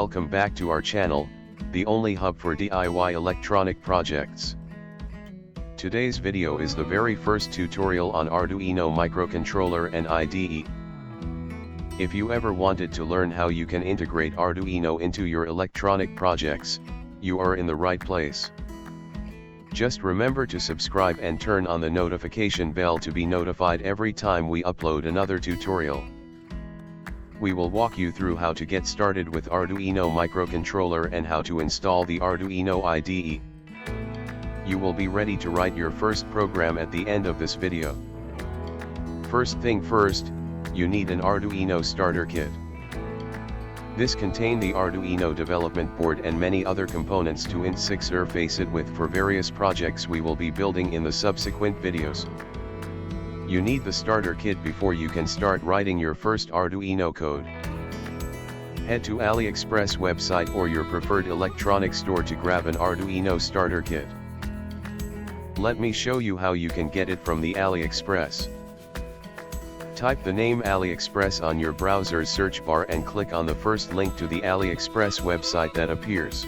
welcome back to our channel, the only hub for DIY electronic projects. Today's video is the very first tutorial on Arduino microcontroller and IDE. If you ever wanted to learn how you can integrate Arduino into your electronic projects, you are in the right place. Just remember to subscribe and turn on the notification bell to be notified every time we upload another tutorial. We will walk you through how to get started with Arduino microcontroller and how to install the Arduino IDE. You will be ready to write your first program at the end of this video. First thing first, you need an Arduino starter kit. This contains the Arduino development board and many other components to interface it with for various projects we will be building in the subsequent videos. You need the starter kit before you can start writing your first Arduino code. Head to AliExpress website or your preferred electronic store to grab an Arduino starter kit. Let me show you how you can get it from the AliExpress. Type the name AliExpress on your browser's search bar and click on the first link to the AliExpress website that appears.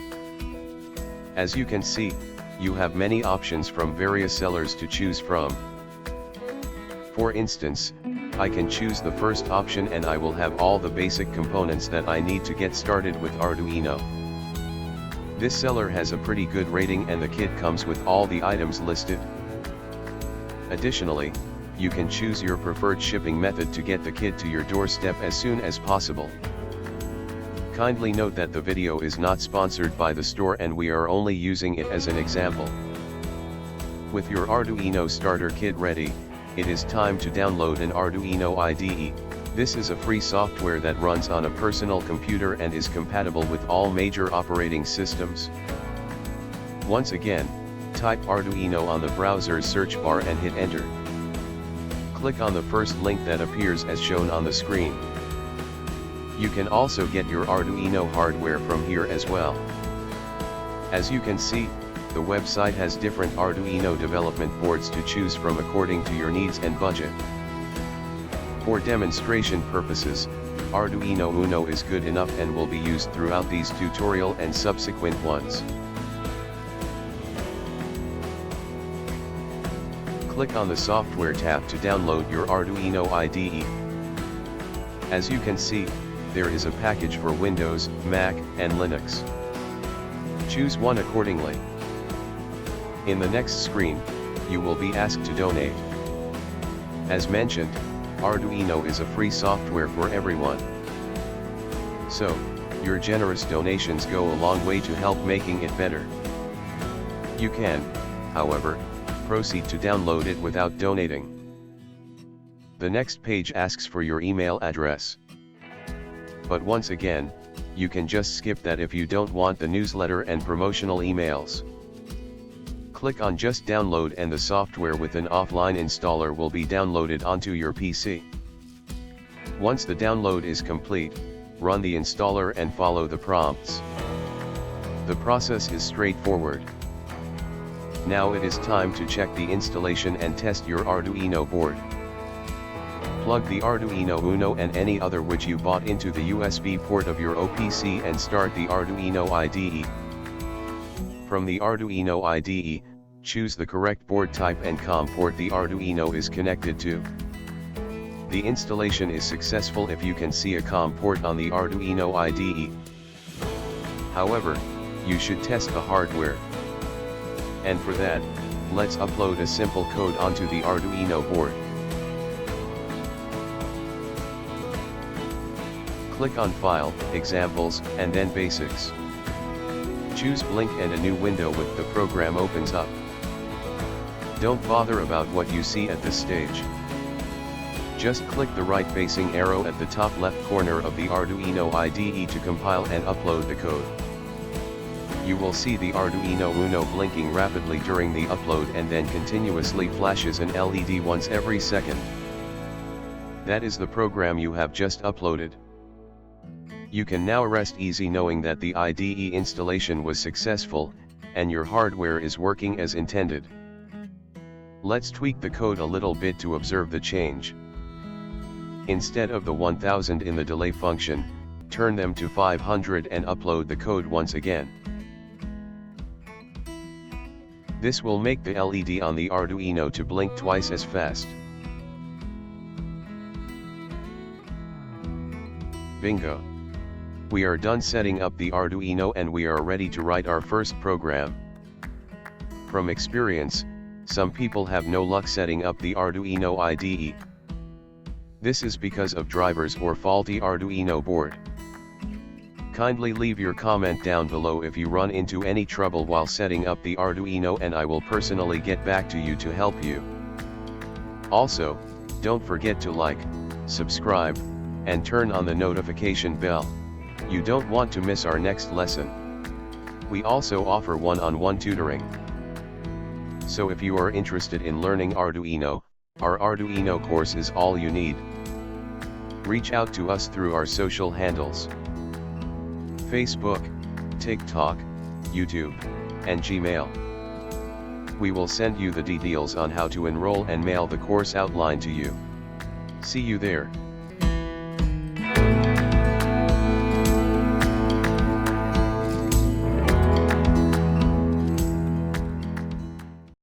As you can see, you have many options from various sellers to choose from. For instance, I can choose the first option and I will have all the basic components that I need to get started with Arduino. This seller has a pretty good rating and the kit comes with all the items listed. Additionally, you can choose your preferred shipping method to get the kit to your doorstep as soon as possible. Kindly note that the video is not sponsored by the store and we are only using it as an example. With your Arduino starter kit ready, it is time to download an Arduino IDE. This is a free software that runs on a personal computer and is compatible with all major operating systems. Once again, type Arduino on the browser's search bar and hit enter. Click on the first link that appears as shown on the screen. You can also get your Arduino hardware from here as well. As you can see, the website has different Arduino development boards to choose from according to your needs and budget. For demonstration purposes, Arduino Uno is good enough and will be used throughout these tutorial and subsequent ones. Click on the Software tab to download your Arduino IDE. As you can see, there is a package for Windows, Mac, and Linux. Choose one accordingly. In the next screen, you will be asked to donate. As mentioned, Arduino is a free software for everyone. So, your generous donations go a long way to help making it better. You can, however, proceed to download it without donating. The next page asks for your email address. But once again, you can just skip that if you don't want the newsletter and promotional emails. Click on Just Download and the software with an offline installer will be downloaded onto your PC. Once the download is complete, run the installer and follow the prompts. The process is straightforward. Now it is time to check the installation and test your Arduino board. Plug the Arduino Uno and any other which you bought into the USB port of your OPC and start the Arduino IDE. From the Arduino IDE, choose the correct board type and COM port the Arduino is connected to. The installation is successful if you can see a COM port on the Arduino IDE. However, you should test the hardware. And for that, let's upload a simple code onto the Arduino board. Click on File, Examples, and then Basics. Choose Blink and a new window with the program opens up. Don't bother about what you see at this stage. Just click the right facing arrow at the top left corner of the Arduino IDE to compile and upload the code. You will see the Arduino Uno blinking rapidly during the upload and then continuously flashes an LED once every second. That is the program you have just uploaded. You can now rest easy knowing that the IDE installation was successful, and your hardware is working as intended. Let's tweak the code a little bit to observe the change. Instead of the 1000 in the delay function, turn them to 500 and upload the code once again. This will make the LED on the Arduino to blink twice as fast. Bingo! We are done setting up the Arduino and we are ready to write our first program. From experience, some people have no luck setting up the Arduino IDE. This is because of drivers or faulty Arduino board. Kindly leave your comment down below if you run into any trouble while setting up the Arduino and I will personally get back to you to help you. Also, don't forget to like, subscribe, and turn on the notification bell. You don't want to miss our next lesson. We also offer one-on-one tutoring. So if you are interested in learning Arduino, our Arduino course is all you need. Reach out to us through our social handles: Facebook, TikTok, YouTube, and Gmail. We will send you the details on how to enroll and mail the course outline to you. See you there.